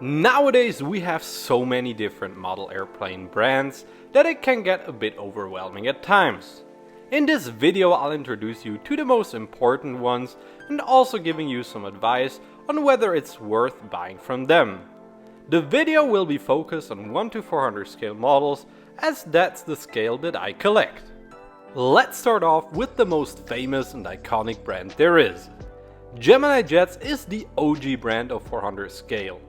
Nowadays we have so many different model airplane brands that it can get a bit overwhelming at times. In this video I'll introduce you to the most important ones and also giving you some advice on whether it's worth buying from them. The video will be focused on 1 to 400 scale models, as that's the scale that I collect. Let's start off with the most famous and iconic brand there is. Gemini Jets is the OG brand of 400 scale.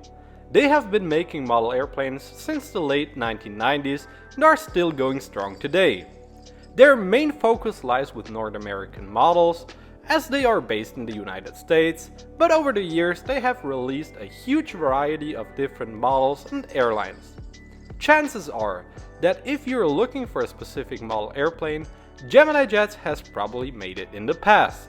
They have been making model airplanes since the late 1990s and are still going strong today. Their main focus lies with North American models, as they are based in the United States, but over the years they have released a huge variety of different models and airlines. Chances are that if you're looking for a specific model airplane, Gemini Jets has probably made it in the past.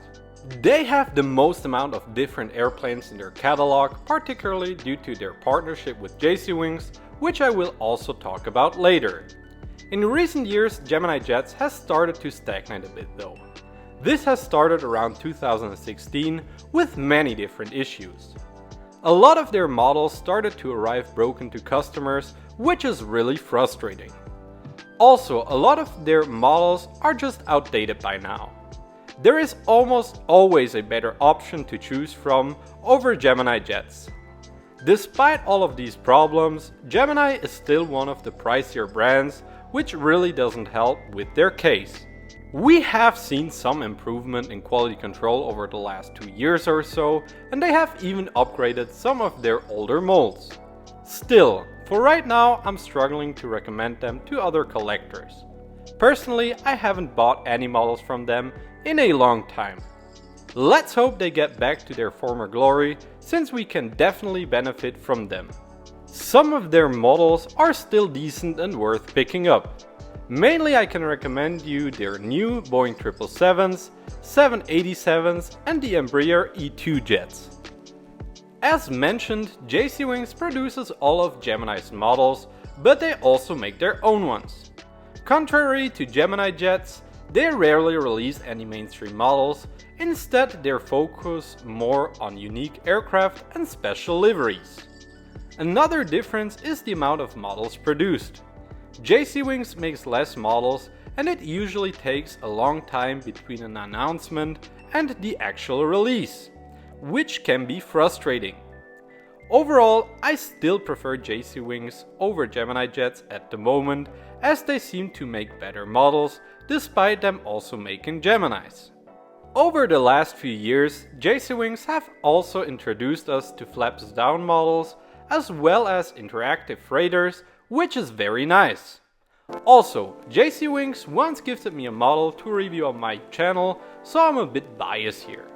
They have the most amount of different airplanes in their catalog, particularly due to their partnership with JC Wings, which I will also talk about later. In recent years, Gemini Jets has started to stagnate a bit though. This has started around 2016 with many different issues. A lot of their models started to arrive broken to customers, which is really frustrating. Also, a lot of their models are just outdated by now. There is almost always a better option to choose from over Gemini Jets. Despite all of these problems, Gemini is still one of the pricier brands, which really doesn't help with their case. We have seen some improvement in quality control over the last 2 years or so, and they have even upgraded some of their older molds. Still, for right now I'm struggling to recommend them to other collectors. Personally, I haven't bought any models from them in a long time. Let's hope they get back to their former glory, since we can definitely benefit from them. Some of their models are still decent and worth picking up. Mainly I can recommend you their new Boeing 777s, 787s and the Embraer E2 jets. As mentioned, JC Wings produces all of Gemini's models, but they also make their own ones. Contrary to Gemini Jets, they rarely release any mainstream models, instead they focus more on unique aircraft and special liveries. Another difference is the amount of models produced. JC Wings makes less models and it usually takes a long time between an announcement and the actual release, which can be frustrating. Overall, I still prefer JC Wings over Gemini Jets at the moment, as they seem to make better models, despite them also making Geminis. Over the last few years, JC Wings have also introduced us to flaps down models, as well as interactive freighters, which is very nice. Also, JC Wings once gifted me a model to review on my channel, so I'm a bit biased here.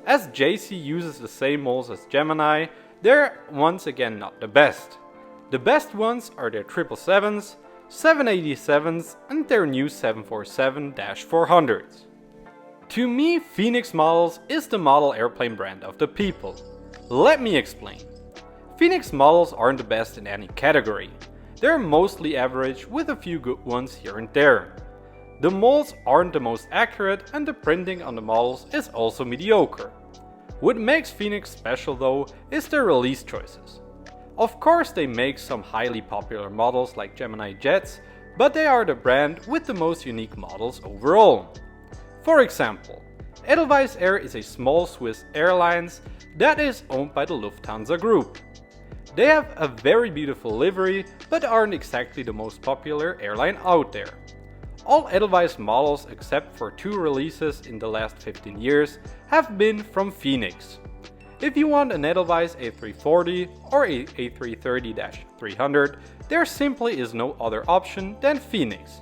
As JC uses the same molds as Gemini, they're once again not the best. The best ones are their 777s, 787s and their new 747-400s. To me, Phoenix Models is the model airplane brand of the people. Let me explain. Phoenix models aren't the best in any category. They're mostly average with a few good ones here and there. The molds aren't the most accurate and the printing on the models is also mediocre. What makes Phoenix special though is their release choices. Of course they make some highly popular models like Gemini Jets, but they are the brand with the most unique models overall. For example, Edelweiss Air is a small Swiss airline that is owned by the Lufthansa Group. They have a very beautiful livery, but aren't exactly the most popular airline out there. All Edelweiss models except for 2 releases in the last 15 years have been from Phoenix. If you want an Edelweiss A340 or a A330-300, there simply is no other option than Phoenix.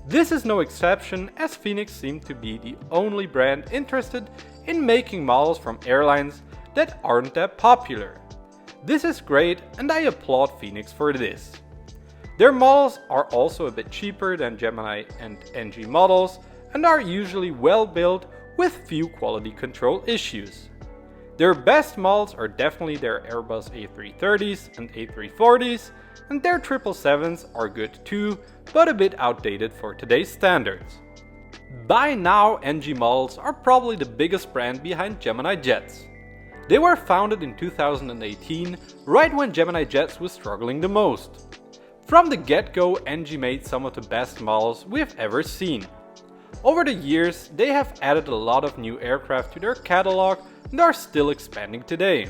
This is no exception, as Phoenix seemed to be the only brand interested in making models from airlines that aren't that popular. This is great and I applaud Phoenix for this. Their models are also a bit cheaper than Gemini and NG models and are usually well built with few quality control issues. Their best models are definitely their Airbus A330s and A340s, and their 777s are good too, but a bit outdated for today's standards. By now, NG Models are probably the biggest brand behind Gemini Jets. They were founded in 2018, right when Gemini Jets was struggling the most. From the get-go, NG made some of the best models we've ever seen. Over the years, they have added a lot of new aircraft to their catalog and are still expanding today.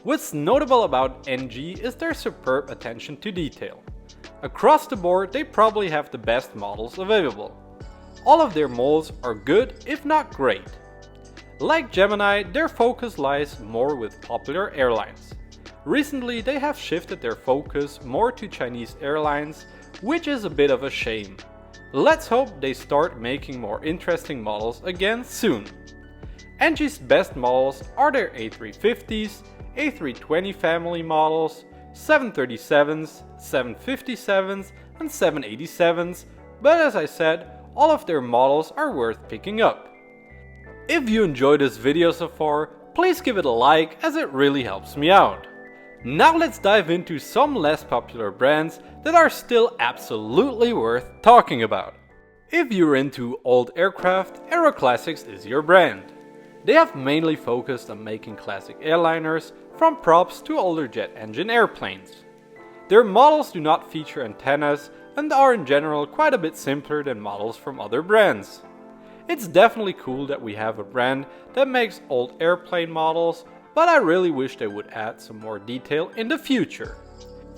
What's notable about NG is their superb attention to detail. Across the board, they probably have the best models available. All of their molds are good, if not great. Like Gemini, their focus lies more with popular airlines. Recently, they have shifted their focus more to Chinese airlines, which is a bit of a shame. Let's hope they start making more interesting models again soon. NG's best models are their A350s, A320 family models, 737s, 757s and 787s, but as I said, all of their models are worth picking up. If you enjoyed this video so far, please give it a like as it really helps me out. Now let's dive into some less popular brands that are still absolutely worth talking about. If you're into old aircraft, AeroClassics is your brand. They have mainly focused on making classic airliners, from props to older jet engine airplanes. Their models do not feature antennas and are in general quite a bit simpler than models from other brands. It's definitely cool that we have a brand that makes old airplane models, but I really wish they would add some more detail in the future.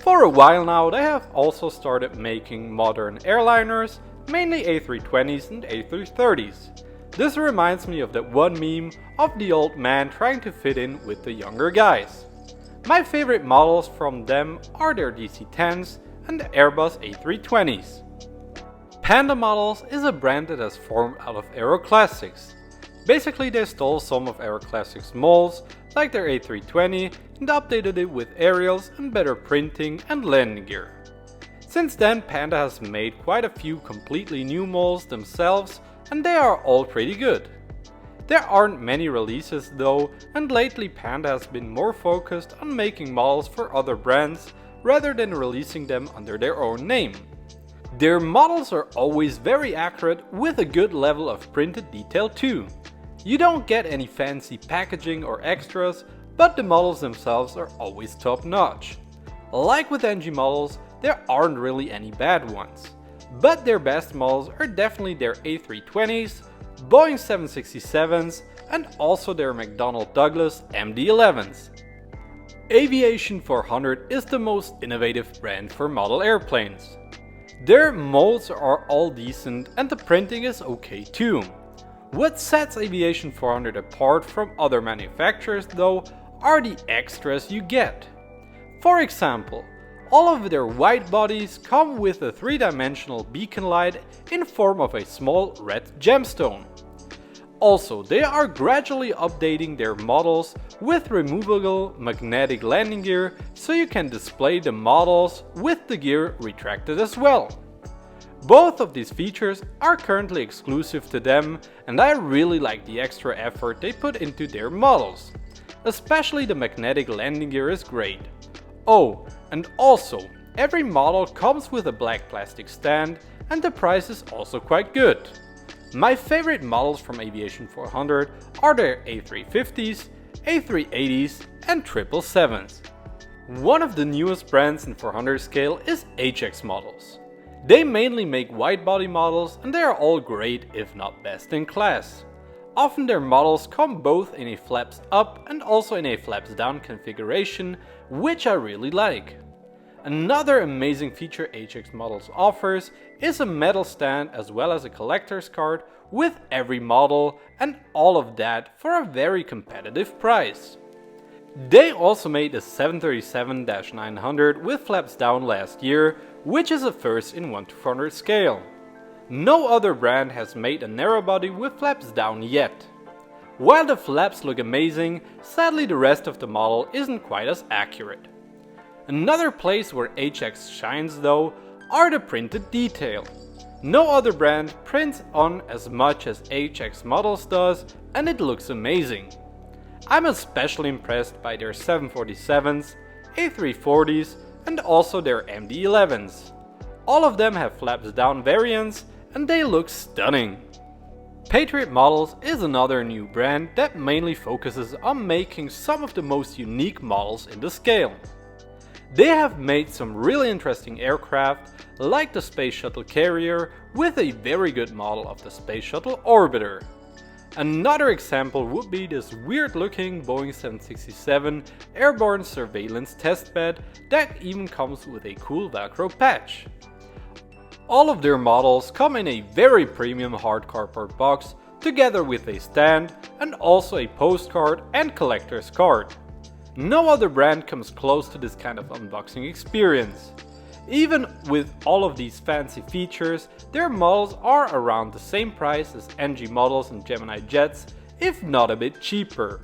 For a while now, they have also started making modern airliners, mainly A320s and A330s. This reminds me of that one meme of the old man trying to fit in with the younger guys. My favorite models from them are their DC-10s and the Airbus A320s. Panda Models is a brand that has formed out of AeroClassics. Basically, they stole some of AeroClassics molds, like their A320, and updated it with aerials and better printing and landing gear. Since then, Panda has made quite a few completely new molds themselves, and they are all pretty good. There aren't many releases though, and lately Panda has been more focused on making models for other brands rather than releasing them under their own name. Their models are always very accurate with a good level of printed detail too. You don't get any fancy packaging or extras, but the models themselves are always top notch. Like with NG models, there aren't really any bad ones. But their best models are definitely their A320s, Boeing 767s and also their McDonnell Douglas MD-11s. Aviation 400 is the most innovative brand for model airplanes. Their molds are all decent and the printing is okay too. What sets Aviation 400 apart from other manufacturers though are the extras you get. For example, all of their wide bodies come with a 3-dimensional beacon light in form of a small red gemstone. Also, they are gradually updating their models with removable magnetic landing gear so you can display the models with the gear retracted as well. Both of these features are currently exclusive to them, and I really like the extra effort they put into their models. Especially the magnetic landing gear is great. Oh, and also, every model comes with a black plastic stand and the price is also quite good. My favorite models from Aviation 400 are their A350s, A380s and 777s. One of the newest brands in 400 scale is HX Models. They mainly make wide-body models and they are all great if not best in class. Often their models come both in a flaps up and also in a flaps down configuration, which I really like. Another amazing feature HX Models offers is a metal stand as well as a collector's card with every model, and all of that for a very competitive price. They also made a 737-900 with flaps down last year, which is a first in 1:400 scale. No other brand has made a narrow body with flaps down yet. While the flaps look amazing, sadly the rest of the model isn't quite as accurate. Another place where HX shines though are the printed detail. No other brand prints on as much as HX Models does, and it looks amazing. I'm especially impressed by their 747s, A340s and also their MD-11s. All of them have flaps down variants and they look stunning. Patriot Models is another new brand that mainly focuses on making some of the most unique models in the scale. They have made some really interesting aircraft, like the Space Shuttle Carrier, with a very good model of the Space Shuttle Orbiter. Another example would be this weird looking Boeing 767 airborne surveillance testbed that even comes with a cool Velcro patch. All of their models come in a very premium hard cardboard box, together with a stand and also a postcard and collector's card. No other brand comes close to this kind of unboxing experience. Even with all of these fancy features, their models are around the same price as NG Models and Gemini Jets, if not a bit cheaper.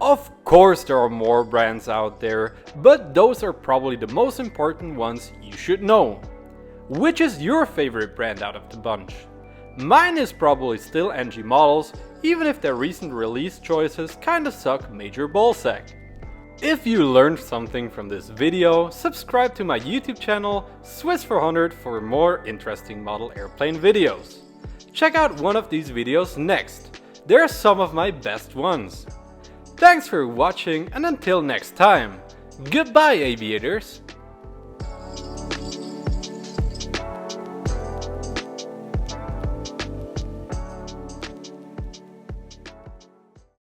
Of course there are more brands out there, but those are probably the most important ones you should know. Which is your favorite brand out of the bunch? Mine is probably still NG Models, even if their recent release choices kinda suck major ballsack. If you learned something from this video, subscribe to my YouTube channel Swiss400 for more interesting model airplane videos. Check out one of these videos next, they're some of my best ones. Thanks for watching and until next time, goodbye aviators!